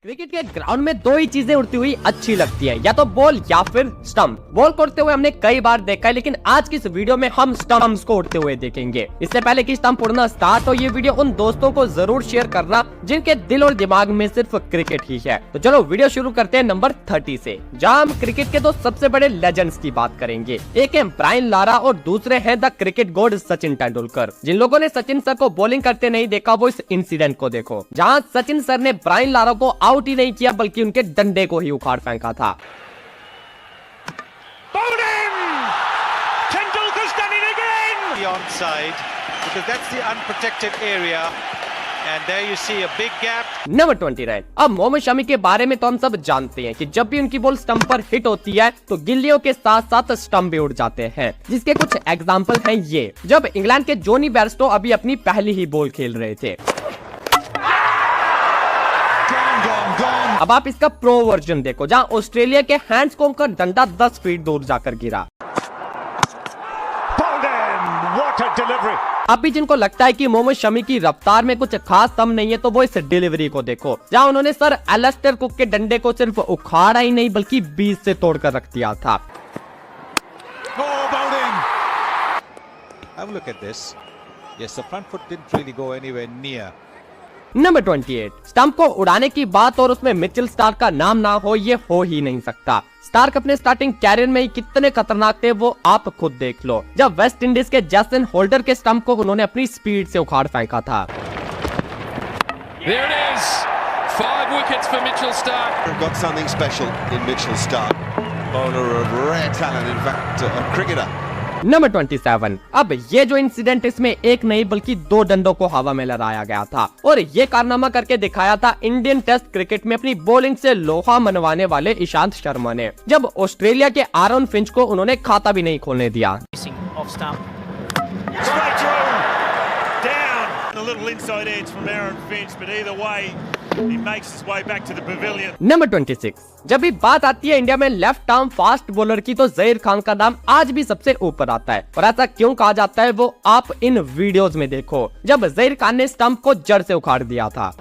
Cricket के ground में दो ही चीजें उड़ती हुई अच्छी लगती हैं, या तो बॉल या फिर स्टंप। बॉल को उड़ते हुए हमने कई बार देखा है, लेकिन आज की इस वीडियो में हम स्टंप्स को उड़ते हुए देखेंगे। इससे पहले कि स्टंप उड़ना स्टार्ट हो, ये वीडियो उन दोस्तों को जरूर शेयर करना जिनके दिल और दिमाग में सिर्फ क्रिकेट ही है। तो चलो वीडियो शुरू करते हैं नंबर 30 से, जहाँ हम क्रिकेट के दो सबसे बड़े लेजेंड्स की बात करेंगे। एक है ब्रायन लारा और दूसरे हैं the cricket god Sachin Tendulkar. जिन लोगों ने सचिन सर को बॉलिंग करते नहीं देखा, वो इस इंसिडेंट को देखो, जहाँ सचिन सर ने ब्रायन लारा को आउट ही नहीं किया बल्कि उनके डंडे को ही उखाड़ फेंका था। Number 20 run. अब मोहम्मद शमी के बारे में तो हम सब जानते हैं कि जब भी उनकी बॉल स्टंप पर हिट होती है तो गिल्लियों के साथ साथ स्टंप भी उड़ जाते हैं, जिसके कुछ एग्जांपल हैं ये। जब इंग्लैंड के जॉनी बेयरस्टो अभी अपनी पहली ही बॉल खेल रहे थे। अब आप इसका प्रो वर्जन देखो, जहां ऑस्ट्रेलिया के हैंड्सकॉम्ब का डंडा 10 फीट दूर जाकर गिरा। अभी जिनको लगता है कि मोहम्मद शमी की रफ्तार में कुछ खास दम नहीं है, तो वो इस डिलीवरी को देखो, जहां उन्होंने सर एलिस्टर कुक के डंडे को सिर्फ उखाड़ा ही नहीं बल्कि बीच से तोड़कर रख दिया था। नंबर 28। स्टंप को उड़ाने की बात और उसमें मिचेल स्टार्क का नाम ना हो, ये हो ही नहीं सकता। स्टार्क अपने स्टार्टिंग कैरियर में ही कितने खतरनाक थे वो आप खुद देख लो, जब वेस्ट इंडीज के जैसन होल्डर के स्टंप को उन्होंने अपनी स्पीड से उखाड़ फेंका था। There it is. 5 wickets for Mitchell Starc. Got something special in Mitchell Starc. Bowler of rare talent, in fact, a cricketer. Number 27। अब ये जो इंसिडेंट, इसमें एक नहीं बल्कि 2 डंडों को हवा में लहराया गया था और ये कारनामा करके दिखाया था इंडियन टेस्ट क्रिकेट में अपनी बॉलिंग से लोहा मनवाने वाले ईशांत शर्मा ने, जब ऑस्ट्रेलिया के आरन फिंच को उन्होंने खाता भी नहीं खोलने दिया। नंबर 26। जब भी बात आती है इंडिया में लेफ्ट आर्म फास्ट बॉलर की, तो जहीर खान का नाम आज भी सबसे ऊपर आता है। और ऐसा क्यों कहा जाता है वो आप इन वीडियोस में देखो, जब जहीर खान ने स्टंप को जड़ से उखाड़ दिया था।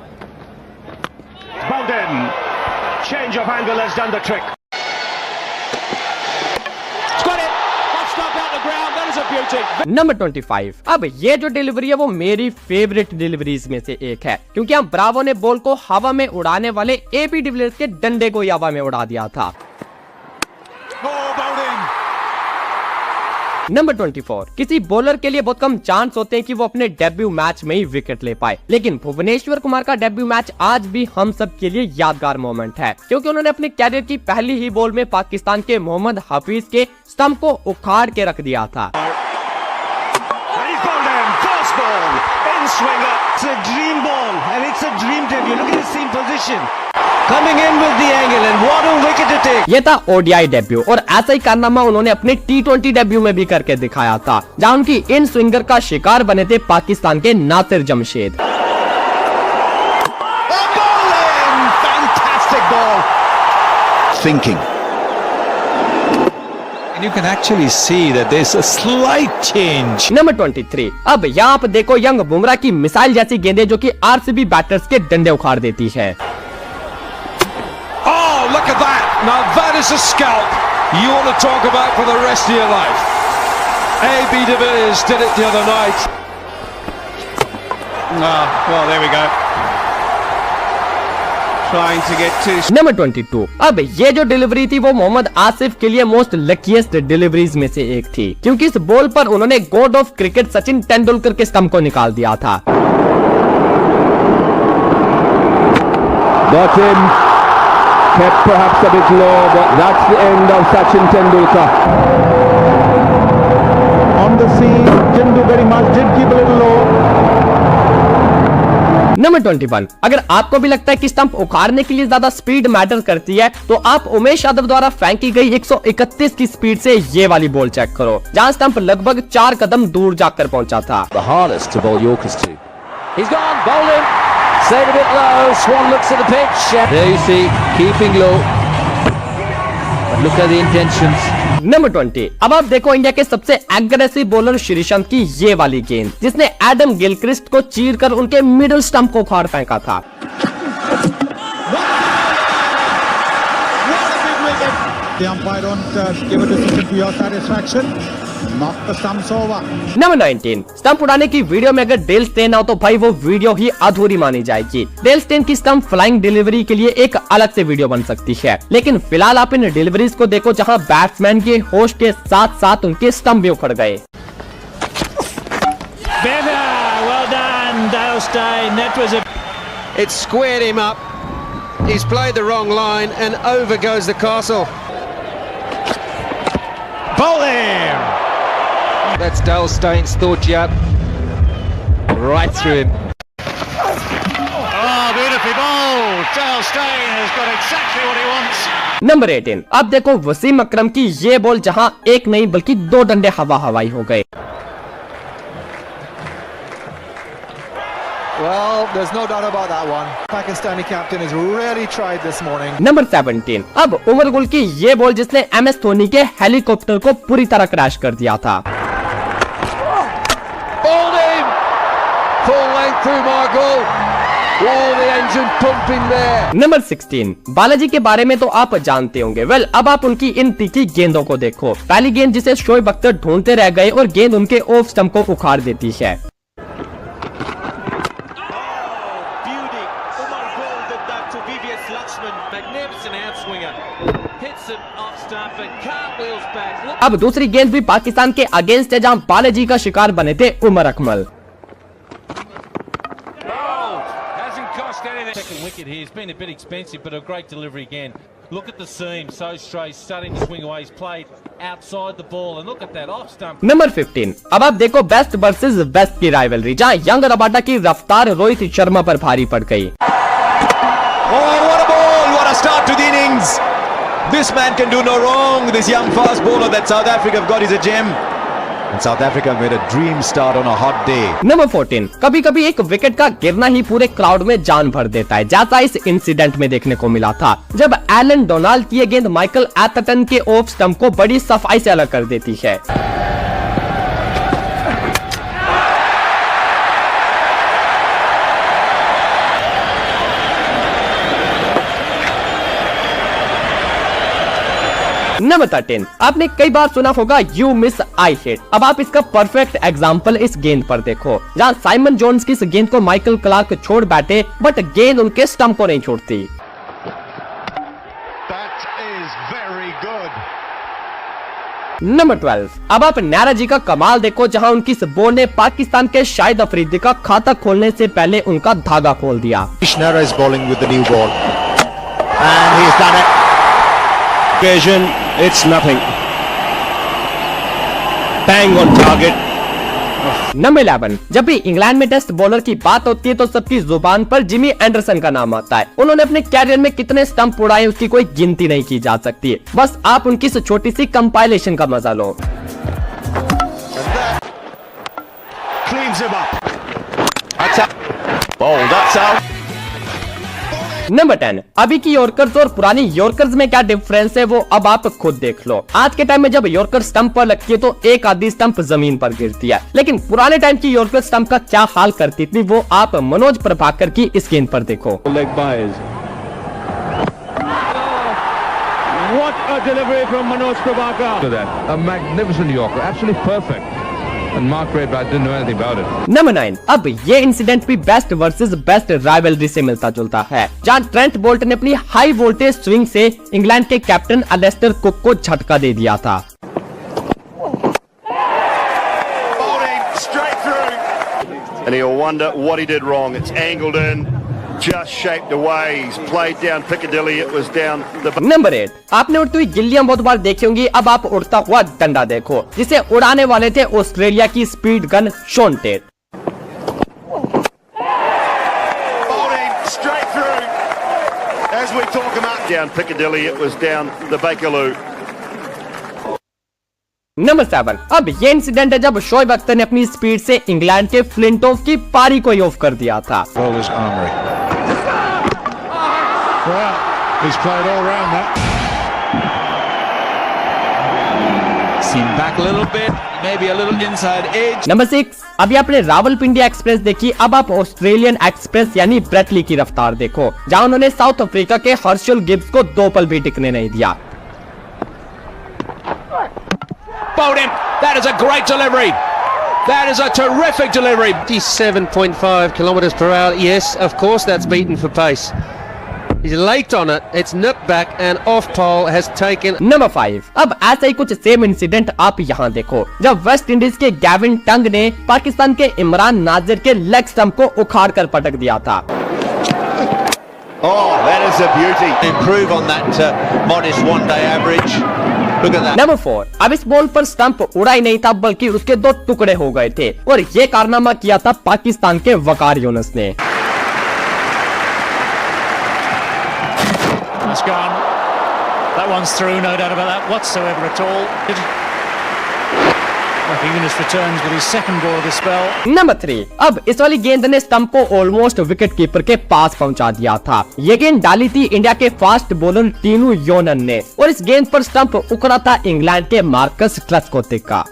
नंबर 25। अब ये जो डिलीवरी है वो मेरी फेवरेट डिलीवरीज में से एक है, क्योंकि हम ब्रावो ने बॉल को हवा में उड़ाने वाले एबी डिविलियर्स के डंडे को हवा में उड़ा दिया था। नंबर 24। किसी बॉलर के लिए बहुत कम चांस होते हैं कि वो अपने डेब्यू मैच में ही विकेट ले पाए, लेकिन भुवनेश्वर कुमार का डेब्यू मैच आज भी हम सब के लिए यादगार मोमेंट है, क्योंकि उन्होंने अपने कैरियर की पहली ही बॉल में पाकिस्तान के मोहम्मद हफीज के स्टंप को उखाड़ के रख दिया था। ये था ओडीआई डेब्यू और ऐसा ही कारनामा उन्होंने अपने T20 डेब्यू में भी करके दिखाया था, जहां उनकी इन स्विंगर का शिकार बने थे पाकिस्तान के Nasir Jamshed. You can actually see that there's a slight change. Number 23। अब यहाँ आप देखो यंग बुमराह की मिसाइल जैसी गेंदें जो कि आरसीबी बैटर्स के डंडे उखाड़ देती है। Oh, look at that! Now that is a scalp you want to talk about for the rest of your life. A.B. de Villiers did it the other night. Well, there we go. Number 22। अब ये जो delivery थी वो मोहम्मद आसिफ के लिए most luckiest deliveries में से एक थी, क्योंकि इस बॉल पर उन्होंने God of cricket Sachin Tendulkar के स्टंप को निकाल दिया था। Kept perhaps a bit low, but that's the end of Sachin Tendulkar. On the sea, didn't do very much, did keep a little low. Number 21। अगर आपको भी लगता है कि स्टंप उखाड़ने के लिए ज्यादा स्पीड मैटर करती है, तो आप उमेश यादव द्वारा फेंकी गई 131 की स्पीड से ये वाली बॉल चेक करो, जहां स्टंप लगभग 4 कदम दूर जाकर पहुंचा था। The hardest to bowl Yorkers to. He's gone, bowling, stayed a bit low. Swan looks at the pitch. There you see, keeping low. But look at the intentions. Number 20। अब आप देखो इंडिया के सबसे एग्रेसिव बॉलर श्रीशांत की ये वाली गेंद, जिसने एडम गिलक्रिस्ट को चीरकर उनके मिडिल स्टंप को उखाड़ फेंका था। The umpire don't give a decision to your satisfaction. Knock the stumps over. Number 19, stump उड़ाने की वीडियो में अगर डेल स्टेन हो तो भाई वो वीडियो ही अधूरी मानी जाएगी। डेल स्टेन की स्टंप फ्लाइंग डिलीवरी के लिए एक अलग से वीडियो बन सकती है, लेकिन फिलहाल आप इन डिलीवरीज को देखो जहां बैट्समैन के होश के साथ साथ उनके स्टंप भी उखड़ गए। Well done, Dale Steyn. That was a... It squared him up. He's played the wrong line and over goes the castle. Bowling! That's Dale Steyn's thought jab. Right through him. Oh, beautifully bowled. Dale Steyn has got exactly what he wants. Number 18, अब देखो वसीम अकरम की ये ball जहां एक नहीं बल्कि 2 डंडे हवा हवाई हो गए। Well, there's no doubt about that one. Pakistani captain has really tried this morning. Number 17, अब उमर गुल की ये बॉल जिसने MS धोनी के हेलीकॉप्टर को पूरी तरह क्रैश कर दिया था। Bowled him! Full length through Michael. Oh, the engine pumping there. Number 16, Balaji के बारे में तो आप जानते होंगे। वेल, अब आप उनकी इन तीखी गेंदों को देखो। पहली गेंद जिसे शोएब अख्तर ढूंढते रह गए और गेंद उनके ऑफ स्टंप को उखाड़ देती है। अब दूसरी गेंद भी पाकिस्तान के अगेंस्ट है जहां बालाजी का शिकार बने थे उमर अकमल। नंबर 15, अब आप देखो बेस्ट वर्सेस बेस्ट की राइवलरी जहां यंग रबाडा की रफ्तार रोहित शर्मा पर भारी पड़ गई। This man can do no wrong. This young fast bowler that South Africa have got is a gem. And South Africa made a dream start on a hot day. Number 14, कभी कभी एक wicket का गिरना ही पूरे crowd में जान भर देता है, जैसा इस इंसिडेंट में देखने को मिला था जब एलन डोनाल्ड की गेंद माइकल एथरटन के ऑफ स्टंप को बड़ी सफाई से अलग कर देती है। नंबर 13, आपने कई बार सुना होगा यू मिस आई हिट। अब आप इसका परफेक्ट एग्जांपल इस गेंद पर देखो जहां साइमन जोन्स की इस गेंद को माइकल क्लार्क छोड़ बैठे बट गेंद उनके स्टंप को नहीं छोड़ती। नंबर 12, अब आप नैरा जी का कमाल देखो जहां उनकी इस बॉल ने पाकिस्तान के शाहिद अफरीदी का खाता खोलने से पहले उनका धागा खोल दिया। Nara is bowling with the new ball. And he's done it. Occasion, it's nothing. Bang on target. Number 11, जब भी इंग्लैंड में टेस्ट बॉलर की बात होती है तो सबकी जुबान पर जिमी एंडरसन का नाम आता है। उन्होंने अपने कैरियर में कितने स्टंप उड़ाए उसकी कोई गिनती नहीं की जा सकती। बस आप उनकी इस छोटी सी कंपाइलेशन का मजा लो। नंबर 10, अभी की यॉर्कर्स और पुरानी यॉर्कर्स में क्या डिफरेंस है वो अब आप खुद देख लो। आज के टाइम में जब यॉर्कर स्टंप पर लगती है तो एक आधी स्टंप जमीन पर गिरती है, लेकिन पुराने टाइम की यॉर्कर स्टंप का क्या हाल करती थी वो आप मनोज प्रभाकर की इस गेंद पर देखो। What a delivery from Manoj Prabhakar. A magnificent Yorker, absolutely perfect. And Mark Redbrad didn't know anything about it. Number 9, अब ये इंसिडेंट भी बेस्ट वर्सेस बेस्ट राइवलरी से मिलता जुलता है जहां ट्रेंट बोल्ट ने अपनी हाई वोल्टेज स्विंग से इंग्लैंड के कैप्टन अलेस्टर कुक को झटका दे दिया था। And he'll wonder what he did wrong. It's angled in, just shaped away. He's played down Piccadilly. It was down the. Number 8, आपने उड़ती हुई गिल्लियां बहुत बार देखी होंगी, अब आप उड़ता हुआ डंडा देखो जिसे उड़ाने वाले थे ऑस्ट्रेलिया की speed gun Shaun Tait. Straight through. As we talk about down Piccadilly, it was down the Bakerloo. Number 7, अब ये इंसिडेंट है जब शोएब अख्तर ने अपनी स्पीड से इंग्लैंड के फ्लिंटॉफ की पारी को ही ऑफ कर दिया था। नंबर 6, अभी आपने रावलपिंडी एक्सप्रेस देखी, अब आप ऑस्ट्रेलियन एक्सप्रेस यानी ब्रेटली की रफ्तार देखो जहां उन्होंने साउथ अफ्रीका के हर्शल गिब्स को 2 पल भी टिकने नहीं दिया। bowled him. That is a great delivery. That is a terrific delivery. 57.5 kilometres per hour. Yes, of course that's beaten for pace. He's late on it. It's nipped back and off pole has taken. Number 5। अब ऐसा ही कुछ same incident आप यहाँ देखो, जब West Indies के Gavin टंग ने पाकिस्तान के इमरान नाजिर के लेग स्टंप को उखाड़ कर पटक दिया था। Oh, that is a beauty. Improve on that modest one-day average. Look at that. Number 4। अब इस बॉल पर स्टंप उड़ा ही नहीं था, बल्कि उसके 2 टुकड़े हो गए थे, और ये कारनामा किया था पाकिस्तान के वकार यूनुस ने। That's gone. That one's through, no doubt about that whatsoever at all. Yunus returns with his second ball of the spell. Number 3। अब इस वाली गेंद ने स्टंप को ऑलमोस्ट विकेट कीपर के पास पहुंचा दिया था। ये गेंद डाली थी इंडिया के फास्ट बॉलर टीनू योनन ने, और इस गेंद पर स्टंप उखड़ा था इंग्लैंड के मार्कस ट्रस्कोथिक का।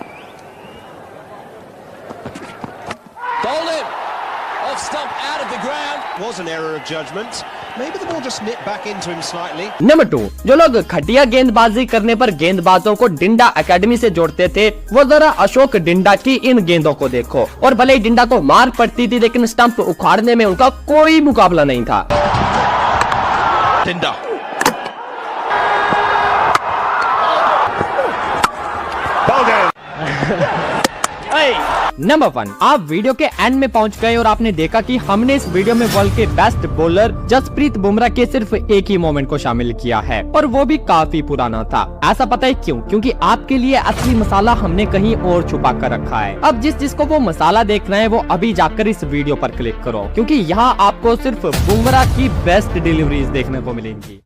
Was an error of judgment. Maybe the ball just nipped back into him slightly. Number 2। जो लोग घटिया गेंदबाजी करने पर गेंदबाजों को डिंडा एकेडमी से जोड़ते थे, वो जरा अशोक डिंडा की इन गेंदों को देखो। और भले ही डिंडा को मार पड़ती थी, लेकिन स्टंप उखाड़ने में उनका कोई मुकाबला नहीं था। Tinder. नंबर 1। आप वीडियो के एंड में पहुंच गए और आपने देखा कि हमने इस वीडियो में वर्ल्ड के बेस्ट बॉलर जसप्रीत बुमराह के सिर्फ एक ही मोमेंट को शामिल किया है, और वो भी काफी पुराना था। ऐसा पता है क्यों? क्योंकि आपके लिए असली मसाला हमने कहीं और छुपा कर रखा है। अब जिसको वो मसाला देख रहे हैं, वो अभी जाकर इस वीडियो पर क्लिक करो, क्योंकि यहाँ आपको सिर्फ बुमराह की बेस्ट डिलीवरीज देखने को मिलेंगी।